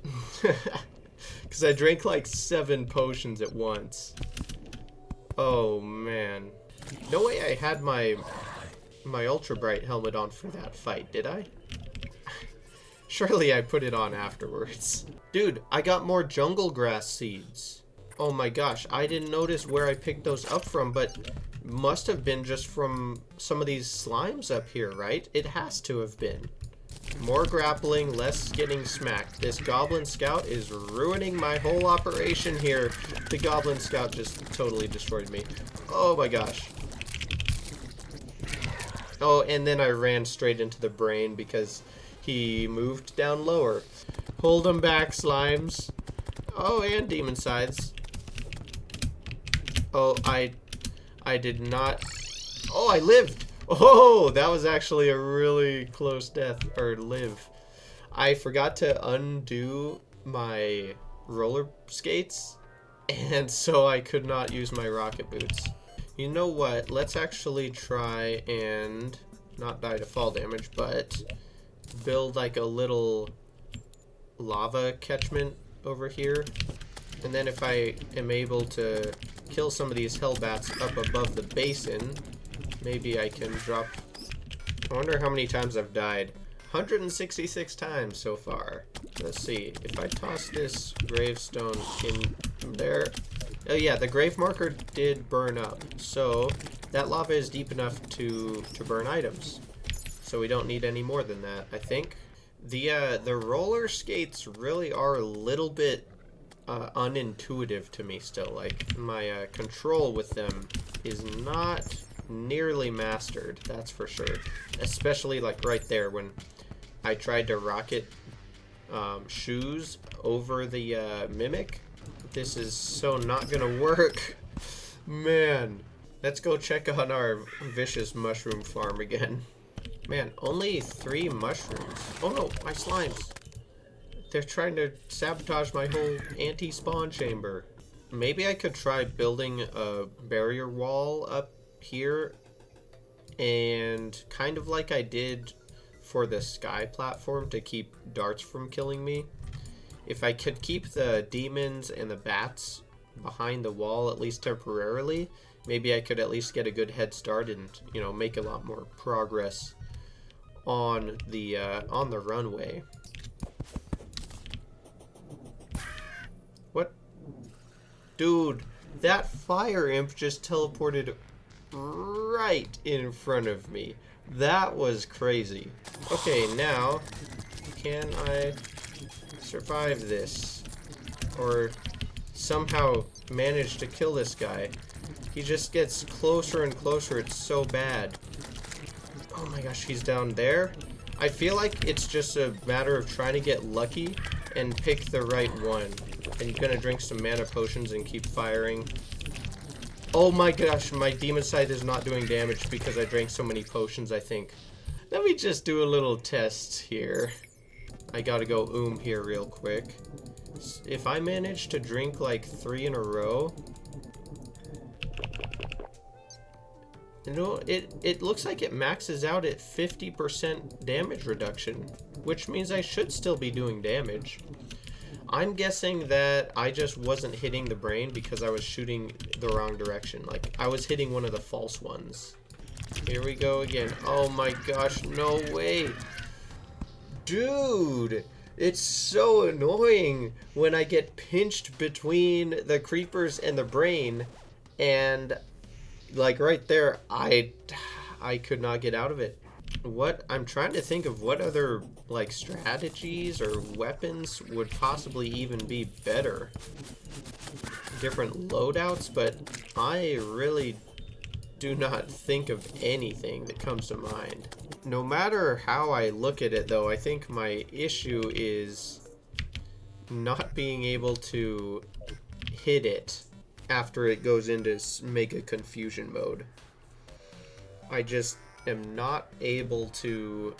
Because I drank like 7 potions at once. Oh man. No way I had my Ultra Bright helmet on for that fight, did I? Surely I put it on afterwards. Dude, I got more jungle grass seeds. Oh my gosh, I didn't notice where I picked those up from, but must have been just from some of these slimes up here, right? It has to have been. More grappling, less getting smacked. This Goblin Scout is ruining my whole operation here. The Goblin Scout just totally destroyed me. Oh my gosh. Oh, and then I ran straight into the brain because he moved down lower. Hold him back, slimes. Oh, and demon sides. Oh, I did not... Oh, I lived! Oh, that was actually a really close death, or live. I forgot to undo my roller skates, and so I could not use my rocket boots. You know what? Let's actually try and not die to fall damage, but build like a little lava catchment over here. And then if I am able to kill some of these hellbats up above the basin, maybe I can drop... I wonder how many times I've died. 166 times so far. Let's see. If I toss this gravestone in there... Oh yeah, the grave marker did burn up. So that lava is deep enough to burn items. So we don't need any more than that, I think. The roller skates really are a little bit unintuitive to me still. Like, my control with them is not nearly mastered, that's for sure. Especially like right there when I tried to rocket shoes over the mimic. This is so not gonna work. Man. Let's go check on our vicious mushroom farm again. Man, only 3 mushrooms. Oh no, my slimes. They're trying to sabotage my whole anti-spawn chamber. Maybe I could try building a barrier wall up here, and kind of like I did for the sky platform to keep darts from killing me. If I could keep the demons and the bats behind the wall, at least temporarily, maybe I could at least get a good head start and, you know, make a lot more progress on the runway. What? Dude, that fire imp just teleported right in front of me. That was crazy. Okay, now, can I survive this? Or somehow manage to kill this guy? He just gets closer and closer. It's so bad. Oh my gosh, he's down there. I feel like it's just a matter of trying to get lucky and pick the right one. I'm gonna drink some mana potions and keep firing. Oh my gosh, my demon scythe is not doing damage because I drank so many potions, I think. Let me just do a little test here. I gotta go here real quick. If I manage to drink like 3 in a row... You know, it looks like it maxes out at 50% damage reduction, which means I should still be doing damage. I'm guessing that I just wasn't hitting the brain because I was shooting the wrong direction. Like, I was hitting one of the false ones. Here we go again. Oh my gosh, no way. Dude, it's so annoying when I get pinched between the creepers and the brain, and like right there, I could not get out of it. What I'm trying to think of what other like strategies or weapons would possibly even be better. Different loadouts, but I really do not think of anything that comes to mind. No matter how I look at it though, I think my issue is not being able to hit it after it goes into mega confusion mode. I just am not able to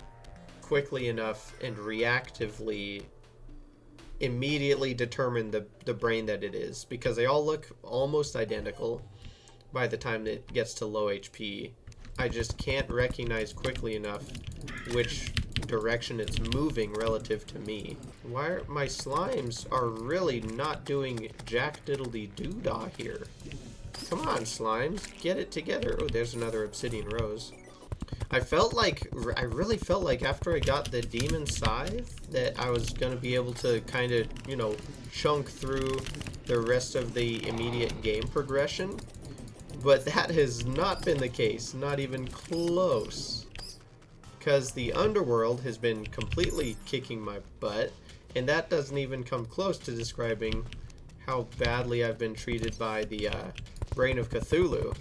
quickly enough and reactively immediately determine the brain that it is, because they all look almost identical by the time it gets to low HP. I just can't recognize quickly enough which direction it's moving relative to me. Why are my slimes are really not doing jack diddly doodah here? Come on, slimes, get it together. Oh, there's another obsidian rose. I really felt like after I got the demon scythe that I was gonna be able to kind of, you know, chunk through the rest of the immediate game progression, but that has not been the case, not even close. Because the underworld has been completely kicking my butt, and that doesn't even come close to describing how badly I've been treated by the Brain of Cthulhu.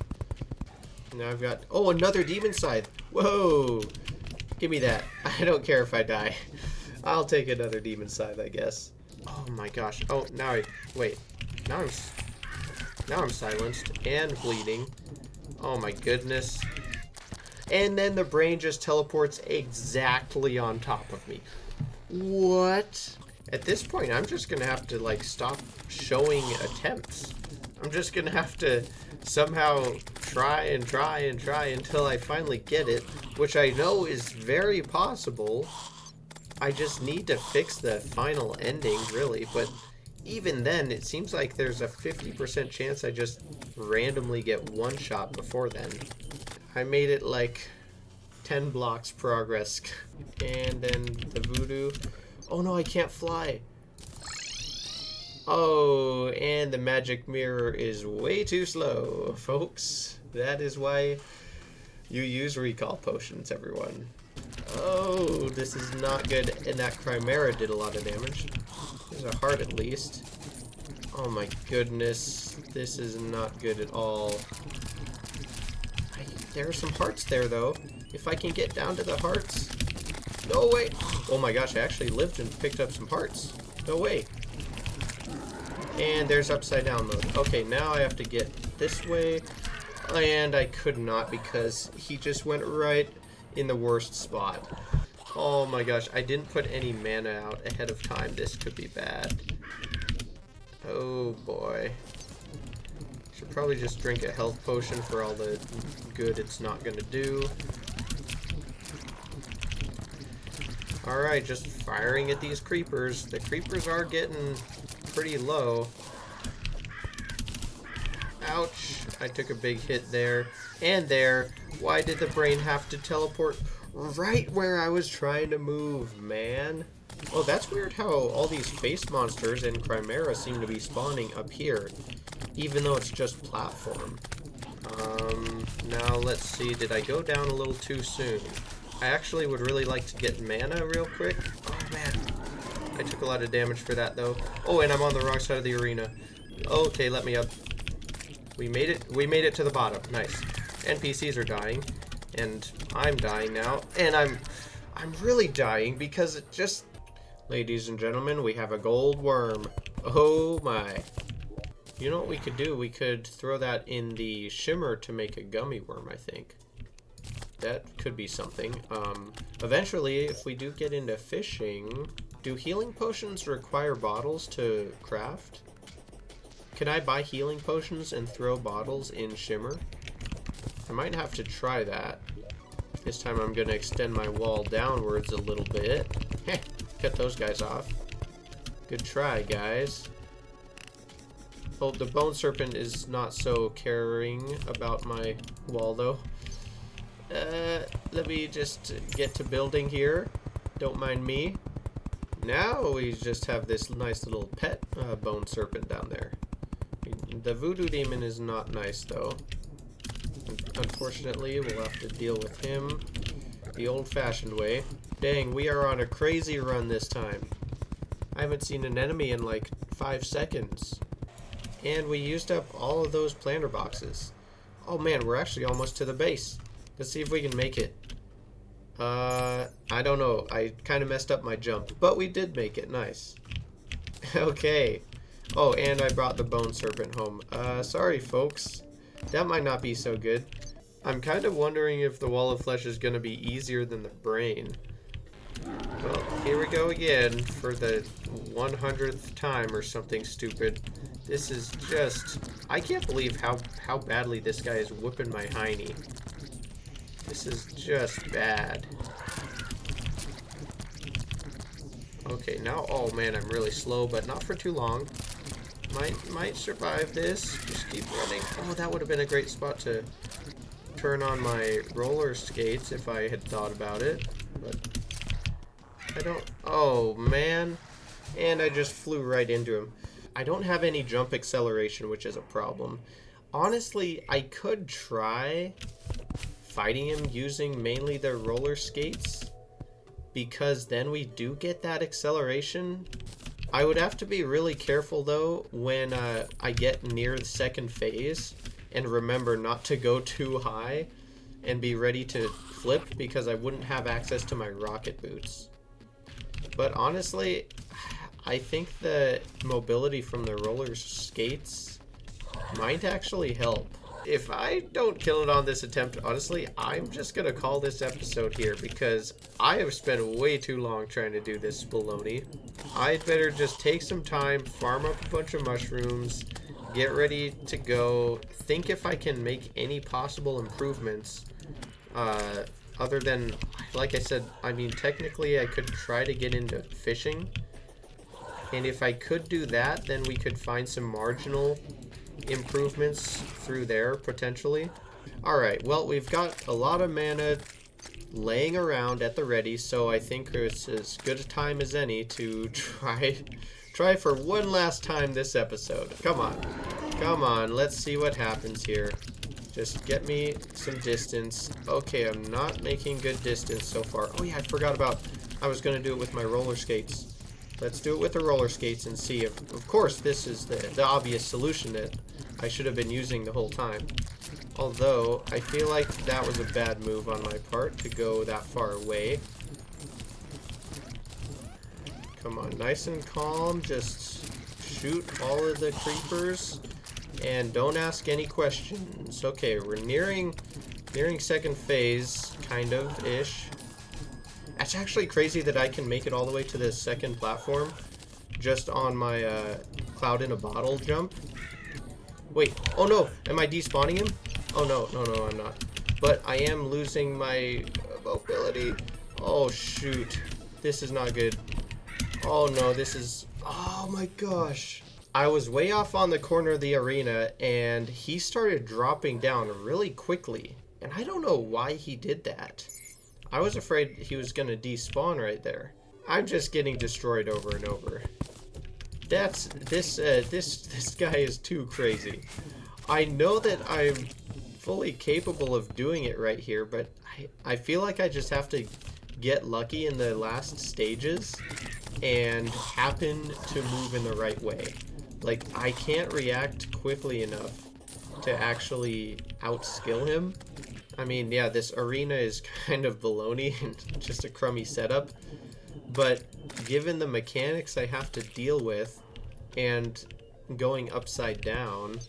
Now I've got, oh, another demon scythe. Whoa, give me that. I don't care if I die. I'll take another demon scythe, I guess. Oh my gosh. Oh, now I'm silenced and bleeding. Oh my goodness. And then the brain just teleports exactly on top of me. What? At this point, I'm just gonna have to like stop showing attempts. I'm just gonna have to somehow try until I finally get it, which I know is very possible. I just need to fix the final ending, really, but even then, it seems like there's a 50% chance I just randomly get one shot before then. I made it like 10 blocks progress. And then the voodoo. Oh no, I can't fly. Oh, and the magic mirror is way too slow, folks. That is why you use recall potions, everyone. Oh, this is not good. And that Chimera did a lot of damage. There's a heart at least. Oh my goodness. This is not good at all. There are some hearts there, though. If I can get down to the hearts. No way. Oh my gosh, I actually lived and picked up some hearts. No way. And there's upside down mode. Okay, now I have to get this way. And I could not because he just went right in the worst spot. Oh my gosh, I didn't put any mana out ahead of time. This could be bad. Oh boy. Should probably just drink a health potion for all the good it's not gonna do. Alright, just firing at these creepers. The creepers are getting pretty low. Ouch. I took a big hit there. And there. Why did the brain have to teleport right where I was trying to move, man? Oh, that's weird how all these face monsters and Chimera seem to be spawning up here, even though it's just platform. Now let's see, did I go down a little too soon? I actually would really like to get mana real quick. Oh man, I took a lot of damage for that though. Oh, and I'm on the wrong side of the arena. Okay, let me up. We made it to the bottom. Nice. NPCs are dying, and I'm dying now, and I'm really dying because it just... Ladies and gentlemen, we have a gold worm. Oh my. You know what we could do? We could throw that in the shimmer to make a gummy worm, I think. That could be something. Eventually, if we do get into fishing, do healing potions require bottles to craft? Can I buy healing potions and throw bottles in shimmer? I might have to try that. This time I'm gonna extend my wall downwards a little bit. Heh, cut those guys off. Good try, guys. Oh, the bone serpent is not so caring about my wall, though. Let me just get to building here. Don't mind me. Now we just have this nice little pet bone serpent down there. The voodoo demon is not nice, though. Unfortunately, we'll have to deal with him the old-fashioned way. Dang, we are on a crazy run this time. I haven't seen an enemy in like 5 seconds. And we used up all of those planter boxes. Oh man, we're actually almost to the base. Let's see if we can make it. I don't know. I kind of messed up my jump, but we did make it. Nice. Okay. Oh, and I brought the bone serpent home. Sorry, folks. That might not be so good. I'm kind of wondering if the wall of flesh is going to be easier than the brain. Well, here we go again for the 100th time or something stupid. This is just... I can't believe how badly this guy is whooping my hiney. This is just bad. Okay, now... Oh man, I'm really slow, but not for too long. Might survive this. Just keep running. Oh, that would have been a great spot to turn on my roller skates if I had thought about it. But I don't... Oh, man. And I just flew right into him. I don't have any jump acceleration, which is a problem. Honestly, I could try fighting him using mainly the roller skates, because then we do get that acceleration. I would have to be really careful, though, when I get near the second phase, and remember not to go too high and be ready to flip, because I wouldn't have access to my rocket boots. But honestly, I think the mobility from the roller skates might actually help. If I don't kill it on this attempt, honestly, I'm just gonna call this episode here, because I have spent way too long trying to do this baloney. I'd better just take some time, farm up a bunch of mushrooms, get ready to go, think if I can make any possible improvements, other than, like I said, I mean, technically I could try to get into fishing, and if I could do that, then we could find some marginal improvements through there, potentially. Alright, well, we've got a lot of mana laying around at the ready, so I think it's as good a time as any to try for one last time this episode. Come on, let's see what happens here. Just get me some distance. Okay, I'm not making good distance so far. Oh yeah, I forgot about, I was gonna do it with my roller skates. Let's do it with the roller skates and see if, of course, this is the obvious solution that I should have been using the whole time. Although, I feel like that was a bad move on my part to go that far away. Come on, nice and calm, just shoot all of the creepers. And don't ask any questions. Okay, we're nearing second phase, kind of ish. That's actually crazy that I can make it all the way to the second platform just on my cloud in a bottle jump. Wait, oh no, am I despawning him? Oh no, I'm not. But I am losing my mobility. Oh shoot, this is not good. Oh no, this is, oh my gosh. I was way off on the corner of the arena and he started dropping down really quickly. And I don't know why he did that. I was afraid he was gonna despawn right there. I'm just getting destroyed over and over. This guy is too crazy. I know that I'm fully capable of doing it right here, but I feel like I just have to get lucky in the last stages and happen to move in the right way. Like, I can't react quickly enough to actually outskill him. I mean, yeah, this arena is kind of baloney and just a crummy setup, but given the mechanics I have to deal with and going upside down,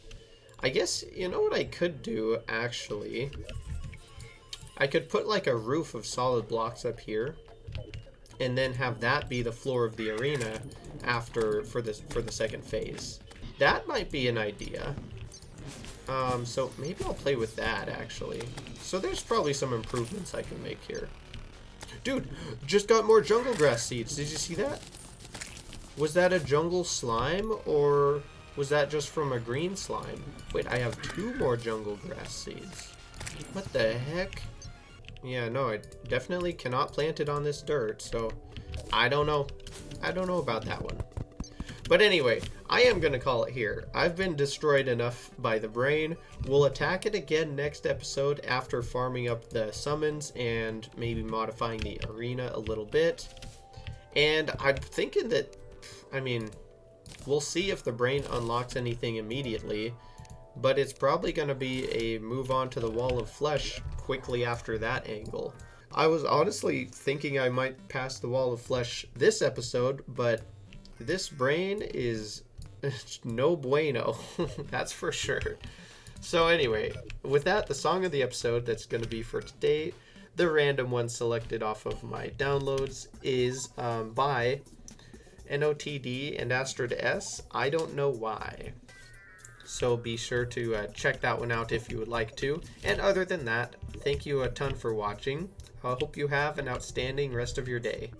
I guess, you know what I could do, actually? I could put like a roof of solid blocks up here and then have that be the floor of the arena after for the second phase. That might be an idea. So maybe I'll play with that, actually. So there's probably some improvements I can make here. Dude, just got more jungle grass seeds. Did you see that? Was that a jungle slime, or was that just from a green slime? Wait, I have 2 more jungle grass seeds. What the heck? Yeah, no, I definitely cannot plant it on this dirt, so I don't know. I don't know about that one. But anyway, I am going to call it here. I've been destroyed enough by the brain. We'll attack it again next episode after farming up the summons and maybe modifying the arena a little bit. And I'm thinking that, I mean, we'll see if the brain unlocks anything immediately, but it's probably going to be a move on to the wall of flesh quickly after that angle. I was honestly thinking I might pass the wall of flesh this episode, but this brain is no bueno. That's for sure. So anyway, with that, the song of the episode that's going to be for today, the random one selected off of my downloads, is by NOTD and Astrid S. I Don't Know Why. So be sure to check that one out if you would like to. And other than that, thank you a ton for watching. I hope you have an outstanding rest of your day.